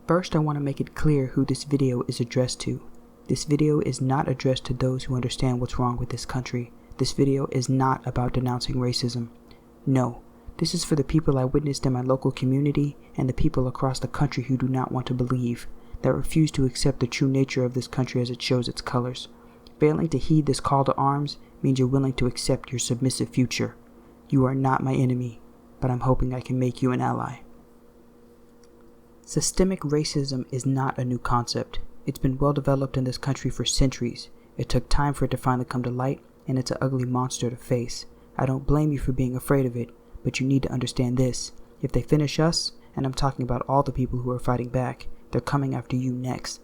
First, I want to make it clear who this video is addressed to. This video is not addressed to those who understand what's wrong with this country. This video is not about denouncing racism. No, this is for the people I witnessed in my local community and the people across the country who do not want to believe, that refuse to accept the true nature of this country as it shows its colors. Failing to heed this call to arms means you're willing to accept your submissive future. You are not my enemy, but I'm hoping I can make you an ally. Systemic racism is not a new concept. It's been well developed in this country for centuries. It took time for it to finally come to light, and it's an ugly monster to face. I don't blame you for being afraid of it, but you need to understand this. If they finish us, and I'm talking about all the people who are fighting back, they're coming after you next.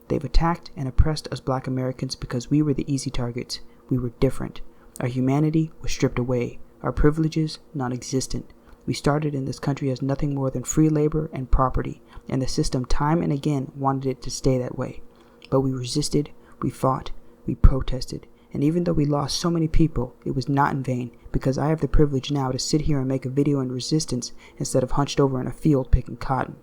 They've attacked and oppressed us Black Americans because we were the easy targets. We were different. Our humanity was stripped away. Our privileges, non-existent. We started in this country as nothing more than free labor and property, and the system time and again wanted it to stay that way. But we resisted, we fought, we protested, and even though we lost so many people, it was not in vain, because I have the privilege now to sit here and make a video in resistance instead of hunched over in a field picking cotton.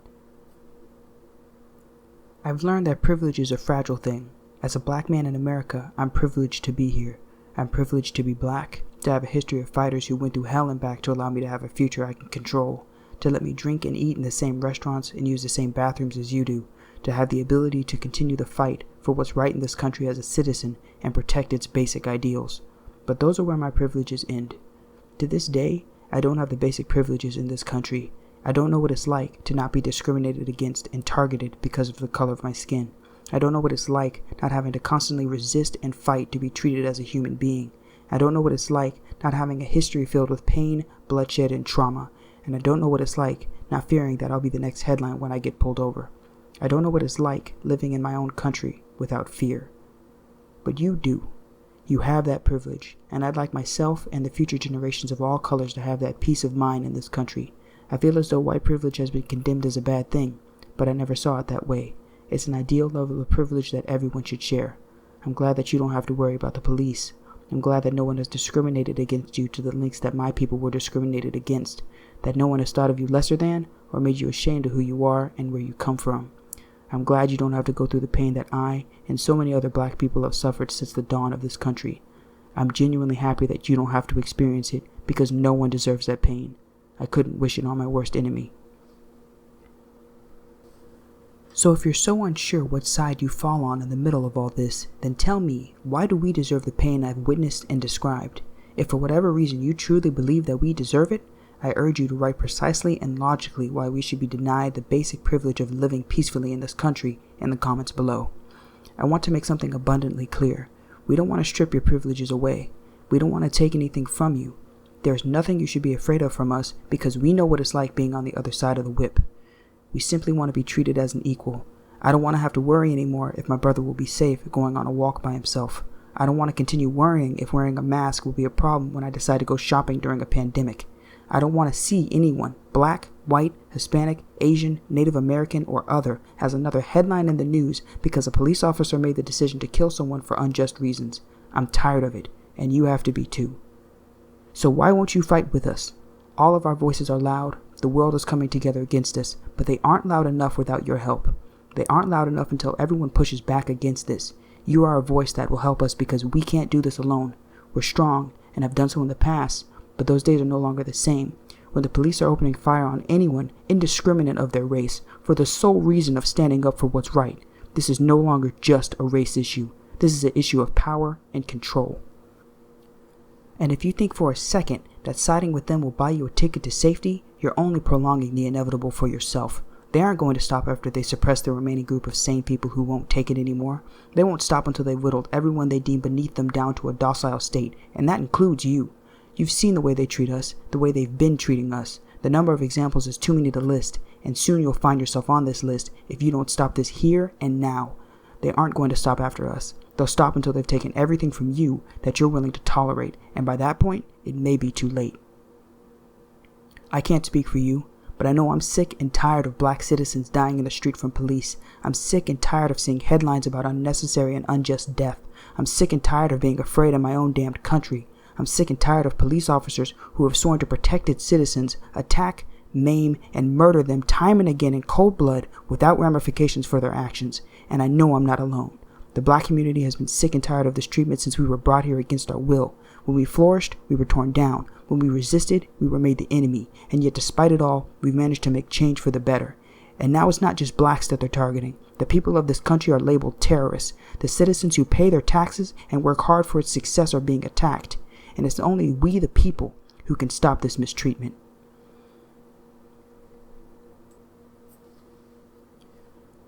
I've learned that privilege is a fragile thing. As a Black man in America, I'm privileged to be here. I'm privileged to be Black, to have a history of fighters who went through hell and back to allow me to have a future I can control, to let me drink and eat in the same restaurants and use the same bathrooms as you do, to have the ability to continue the fight for what's right in this country as a citizen and protect its basic ideals. But those are where my privileges end. To this day, I don't have the basic privileges in this country. I don't know what it's like to not be discriminated against and targeted because of the color of my skin. I don't know what it's like not having to constantly resist and fight to be treated as a human being. I don't know what it's like not having a history filled with pain, bloodshed, and trauma. And I don't know what it's like not fearing that I'll be the next headline when I get pulled over. I don't know what it's like living in my own country without fear. But you do. You have that privilege, and I'd like myself and the future generations of all colors to have that peace of mind in this country. I feel as though white privilege has been condemned as a bad thing, but I never saw it that way. It's an ideal level of privilege that everyone should share. I'm glad that you don't have to worry about the police. I'm glad that no one has discriminated against you to the lengths that my people were discriminated against, that no one has thought of you lesser than or made you ashamed of who you are and where you come from. I'm glad you don't have to go through the pain that I and so many other Black people have suffered since the dawn of this country. I'm genuinely happy that you don't have to experience it because no one deserves that pain. I couldn't wish it on my worst enemy. So if you're so unsure what side you fall on in the middle of all this, then tell me, why do we deserve the pain I've witnessed and described? If for whatever reason you truly believe that we deserve it, I urge you to write precisely and logically why we should be denied the basic privilege of living peacefully in this country in the comments below. I want to make something abundantly clear. We don't want to strip your privileges away. We don't want to take anything from you. There's nothing you should be afraid of from us because we know what it's like being on the other side of the whip. We simply want to be treated as an equal. I don't want to have to worry anymore if my brother will be safe going on a walk by himself. I don't want to continue worrying if wearing a mask will be a problem when I decide to go shopping during a pandemic. I don't want to see anyone, Black, white, Hispanic, Asian, Native American, or other, as another headline in the news because a police officer made the decision to kill someone for unjust reasons. I'm tired of it, and you have to be too. So why won't you fight with us? All of our voices are loud. The world is coming together against us, but they aren't loud enough without your help. They aren't loud enough until everyone pushes back against this. You are a voice that will help us because we can't do this alone. We're strong and have done so in the past, but those days are no longer the same. When the police are opening fire on anyone, indiscriminate of their race, for the sole reason of standing up for what's right, this is no longer just a race issue. This is an issue of power and control. And if you think for a second that siding with them will buy you a ticket to safety, you're only prolonging the inevitable for yourself. They aren't going to stop after they suppress the remaining group of sane people who won't take it anymore. They won't stop until they've whittled everyone they deem beneath them down to a docile state, and that includes you. You've seen the way they treat us, the way they've been treating us. The number of examples is too many to list, and soon you'll find yourself on this list if you don't stop this here and now. They aren't going to stop after us. They'll stop until they've taken everything from you that you're willing to tolerate, and by that point, it may be too late. I can't speak for you, but I know I'm sick and tired of Black citizens dying in the street from police. I'm sick and tired of seeing headlines about unnecessary and unjust death. I'm sick and tired of being afraid in my own damned country. I'm sick and tired of police officers who have sworn to protect its citizens attack, maim, and murder them time and again in cold blood without ramifications for their actions. And I know I'm not alone. The black community has been sick and tired of this treatment since we were brought here against our will. When we flourished, we were torn down. When we resisted, we were made the enemy. And yet despite it all, we've managed to make change for the better. And now it's not just blacks that they're targeting. The people of this country are labeled terrorists. The citizens who pay their taxes and work hard for its success are being attacked. And it's only we, the people, who can stop this mistreatment.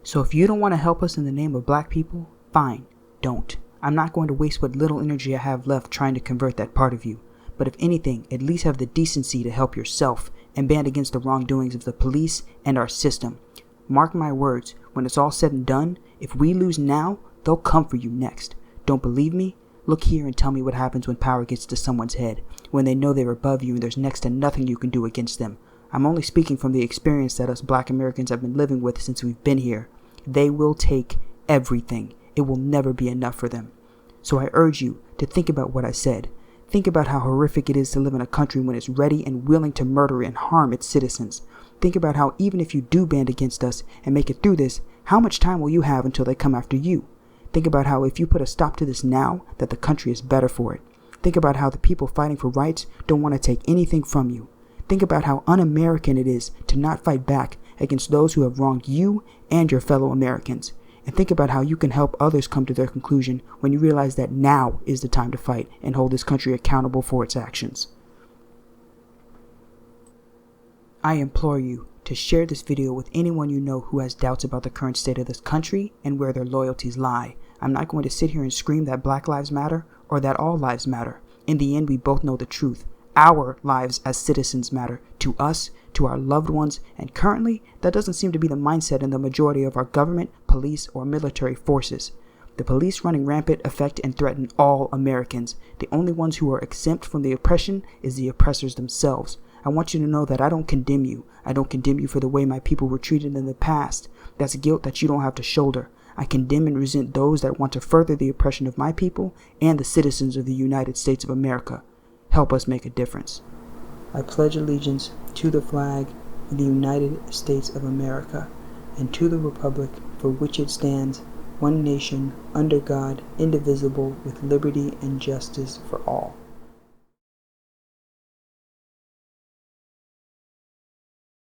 So if you don't want to help us in the name of black people, fine, don't. I'm not going to waste what little energy I have left trying to convert that part of you. But if anything, at least have the decency to help yourself and band against the wrongdoings of the police and our system. Mark my words, when it's all said and done, if we lose now, they'll come for you next. Don't believe me? Look here and tell me what happens when power gets to someone's head, when they know they're above you and there's next to nothing you can do against them. I'm only speaking from the experience that us black Americans have been living with since we've been here. They will take everything. It will never be enough for them. So I urge you to think about what I said. Think about how horrific it is to live in a country when it's ready and willing to murder and harm its citizens. Think about how even if you do band against us and make it through this, how much time will you have until they come after you? Think about how if you put a stop to this now, that the country is better for it. Think about how the people fighting for rights don't want to take anything from you. Think about how un-American it is to not fight back against those who have wronged you and your fellow Americans. And think about how you can help others come to their conclusion when you realize that now is the time to fight and hold this country accountable for its actions. I implore you to share this video with anyone you know who has doubts about the current state of this country and where their loyalties lie. I'm not going to sit here and scream that Black Lives Matter or that all lives matter. In the end, we both know the truth. Our lives as citizens matter to us, to our loved ones, and currently, that doesn't seem to be the mindset in the majority of our government, police, or military forces. The police running rampant affect and threaten all Americans. The only ones who are exempt from the oppression is the oppressors themselves. I want you to know that I don't condemn you. I don't condemn you for the way my people were treated in the past. That's guilt that you don't have to shoulder. I condemn and resent those that want to further the oppression of my people and the citizens of the United States of America. Help us make a difference. I pledge allegiance to the flag of the United States of America and to the republic for which it stands, one nation, under God, indivisible, with liberty and justice for all.